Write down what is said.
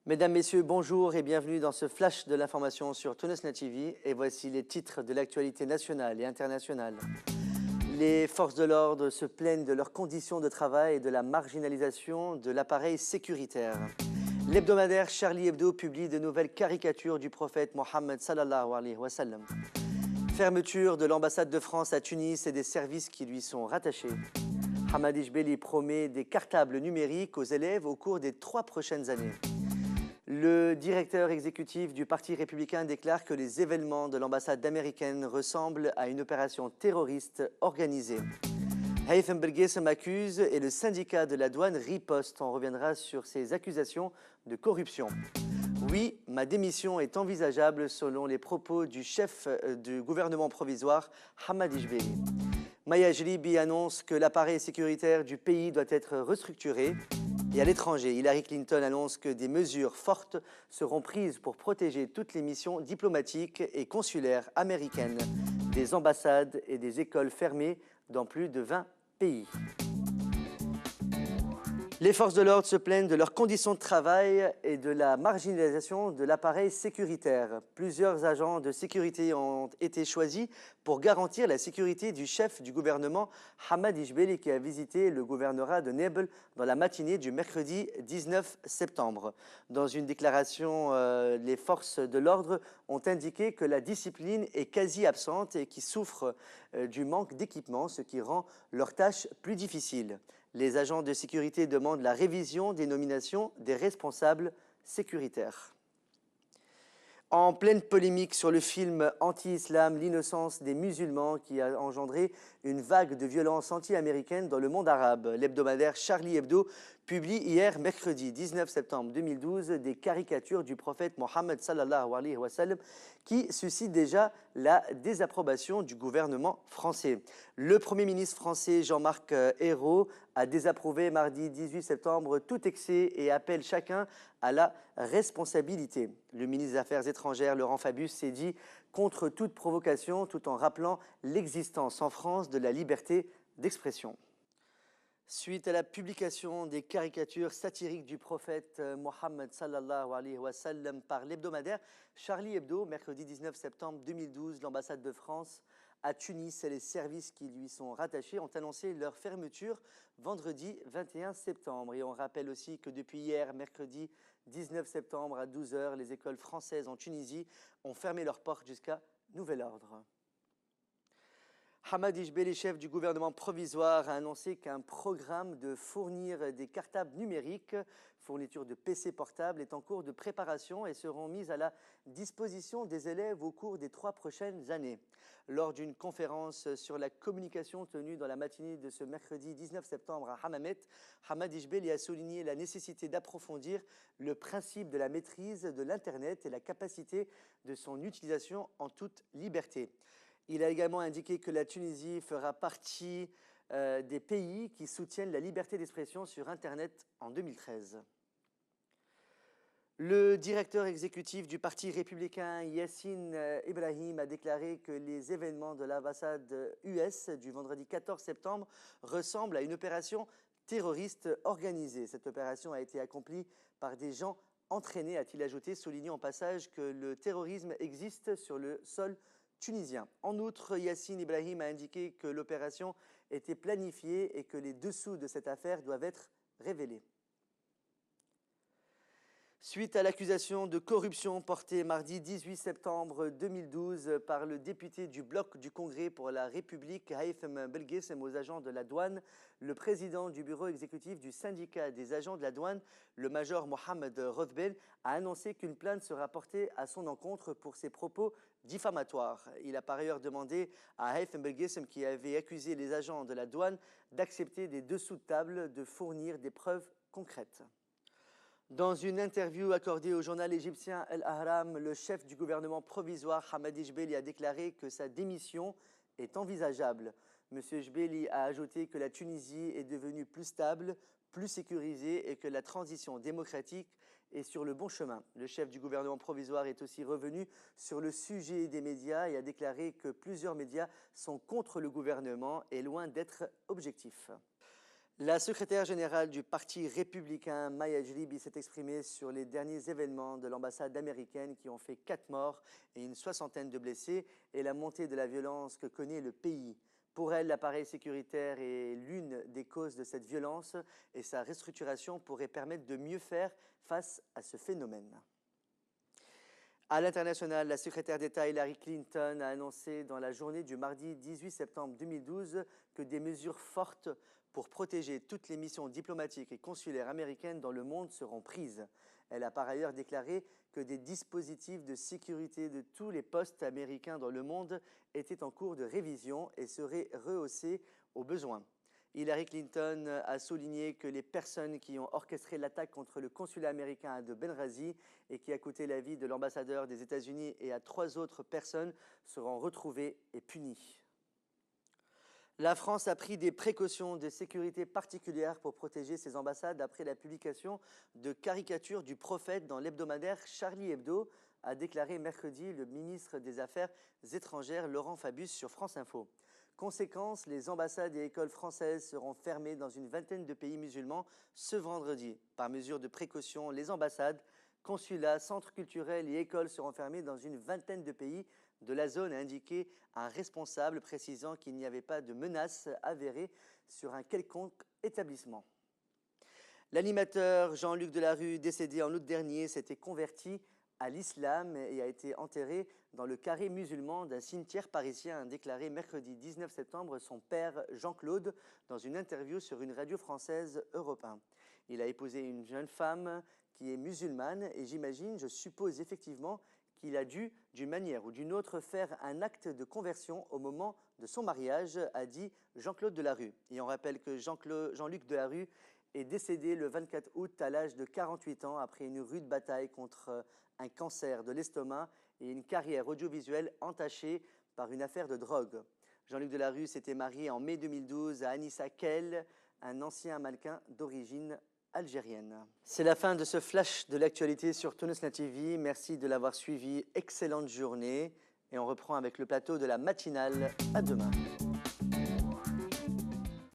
Mesdames, Messieurs, bonjour et bienvenue dans ce flash de l'information sur Tunisnet TV. Et voici les titres de l'actualité nationale et internationale. Les forces de l'ordre se plaignent de leurs conditions de travail et de la marginalisation de l'appareil sécuritaire. L'hebdomadaire Charlie Hebdo publie de nouvelles caricatures du prophète Mohammed sallallahu alayhi wa sallam. Fermeture de l'ambassade de France à Tunis et des services qui lui sont rattachés. Hamadi Jbeli promet des cartables numériques aux élèves au cours des 3 prochaines années. Le directeur exécutif du Parti républicain déclare que les événements de l'ambassade américaine ressemblent à une opération terroriste organisée. Haytham Belguessem accuse et le syndicat de la douane riposte. On reviendra sur ces accusations de corruption. Oui, ma démission est envisageable selon les propos du chef du gouvernement provisoire, Hamadi Jbeli. Maya Jlibi annonce que l'appareil sécuritaire du pays doit être restructuré. Et à l'étranger, Hillary Clinton annonce que des mesures fortes seront prises pour protéger toutes les missions diplomatiques et consulaires américaines, des ambassades et des écoles fermées dans plus de 20 pays. Les forces de l'ordre se plaignent de leurs conditions de travail et de la marginalisation de l'appareil sécuritaire. Plusieurs agents de sécurité ont été choisis pour garantir la sécurité du chef du gouvernement, Hamadi Jbeli, qui a visité le gouvernorat de Nebel dans la matinée du mercredi 19 septembre. Dans une déclaration, les forces de l'ordre ont indiqué que la discipline est quasi absente et qu'ils souffrent du manque d'équipement, ce qui rend leur tâche plus difficile. Les agents de sécurité demandent la révision des nominations des responsables sécuritaires. En pleine polémique sur le film anti-islam L'innocence des musulmans qui a engendré une vague de violence anti-américaine dans le monde arabe, l'hebdomadaire Charlie Hebdo publie hier, mercredi 19 septembre 2012, des caricatures du prophète Mohammed sallallahu alayhi wa sallam qui suscitent déjà la désapprobation du gouvernement français. Le Premier ministre français Jean-Marc Ayrault a désapprouvé mardi 18 septembre tout excès et appelle chacun à la responsabilité. Le ministre des Affaires étrangères Laurent Fabius s'est dit contre toute provocation tout en rappelant l'existence en France de la liberté d'expression. Suite à la publication des caricatures satiriques du prophète Mohammed sallallahu alayhi wa sallam par l'hebdomadaire Charlie Hebdo, mercredi 19 septembre 2012, l'ambassade de France à Tunis et les services qui lui sont rattachés ont annoncé leur fermeture vendredi 21 septembre. Et on rappelle aussi que depuis hier, mercredi 19 septembre à 12 h, les écoles françaises en Tunisie ont fermé leurs portes jusqu'à nouvel ordre. Hamadi Jbeli, chef du gouvernement provisoire, a annoncé qu'un programme de fournir des cartables numériques, fourniture de PC portables, est en cours de préparation et seront mises à la disposition des élèves au cours des 3 prochaines années. Lors d'une conférence sur la communication tenue dans la matinée de ce mercredi 19 septembre à Hammamet, Hamadi Jbeli a souligné la nécessité d'approfondir le principe de la maîtrise de l'Internet et la capacité de son utilisation en toute liberté. Il a également indiqué que la Tunisie fera partie des pays qui soutiennent la liberté d'expression sur Internet en 2013. Le directeur exécutif du Parti républicain Yassine Ibrahim a déclaré que les événements de l'ambassade US du vendredi 14 septembre ressemblent à une opération terroriste organisée. Cette opération a été accomplie par des gens entraînés, a-t-il ajouté, soulignant au passage que le terrorisme existe sur le sol tunisien. En outre, Yassine Ibrahim a indiqué que l'opération était planifiée et que les dessous de cette affaire doivent être révélés. Suite à l'accusation de corruption portée mardi 18 septembre 2012 par le député du bloc du Congrès pour la République, Haytham Belguessem, aux agents de la douane, le président du bureau exécutif du syndicat des agents de la douane, le major Mohamed Rothbel, a annoncé qu'une plainte sera portée à son encontre pour ses propos diffamatoires. Il a par ailleurs demandé à Haytham Belguessem, qui avait accusé les agents de la douane, d'accepter des dessous de table de fournir des preuves concrètes. Dans une interview accordée au journal égyptien El Ahram, le chef du gouvernement provisoire Hamadi Jbeli a déclaré que sa démission est envisageable. M. Jbeli a ajouté que la Tunisie est devenue plus stable, plus sécurisée et que la transition démocratique est sur le bon chemin. Le chef du gouvernement provisoire est aussi revenu sur le sujet des médias et a déclaré que plusieurs médias sont contre le gouvernement et loin d'être objectifs. La secrétaire générale du Parti républicain, Maya Jlibi, s'est exprimée sur les derniers événements de l'ambassade américaine qui ont fait 4 morts et une soixantaine de blessés et la montée de la violence que connaît le pays. Pour elle, l'appareil sécuritaire est l'une des causes de cette violence et sa restructuration pourrait permettre de mieux faire face à ce phénomène. À l'international, la secrétaire d'État Hillary Clinton a annoncé dans la journée du mardi 18 septembre 2012 que des mesures fortes pour protéger toutes les missions diplomatiques et consulaires américaines dans le monde seront prises. Elle a par ailleurs déclaré que des dispositifs de sécurité de tous les postes américains dans le monde étaient en cours de révision et seraient rehaussés au besoin. Hillary Clinton a souligné que les personnes qui ont orchestré l'attaque contre le consulat américain de Benghazi et qui a coûté la vie de l'ambassadeur des États-Unis et à 3 autres personnes seront retrouvées et punies. La France a pris des précautions de sécurité particulières pour protéger ses ambassades après la publication de caricatures du prophète dans l'hebdomadaire Charlie Hebdo, a déclaré mercredi le ministre des Affaires étrangères Laurent Fabius sur France Info. Conséquence, les ambassades et écoles françaises seront fermées dans une vingtaine de pays musulmans ce vendredi. Par mesure de précaution, les ambassades, consulats, centres culturels et écoles seront fermés dans une vingtaine de pays de la zone, a indiqué un responsable précisant qu'il n'y avait pas de menace avérée sur un quelconque établissement. L'animateur Jean-Luc Delarue, décédé en août dernier, s'était converti à l'islam et a été enterré dans le carré musulman d'un cimetière parisien, a déclaré mercredi 19 septembre son père Jean-Claude dans une interview sur une radio française Europe 1. Il a épousé une jeune femme qui est musulmane et je suppose effectivement qu'il a dû, d'une manière ou d'une autre, faire un acte de conversion au moment de son mariage, a dit Jean-Claude Delarue. Et on rappelle que Jean-Luc Delarue est décédé le 24 août à l'âge de 48 ans après une rude bataille contre un cancer de l'estomac et une carrière audiovisuelle entachée par une affaire de drogue. Jean-Luc Delarue s'était marié en mai 2012 à Anissa Kell, un ancien mannequin d'origine algérienne. C'est la fin de ce flash de l'actualité sur Tunisna TV. Merci de l'avoir suivi. Excellente journée. Et on reprend avec le plateau de la matinale. À demain.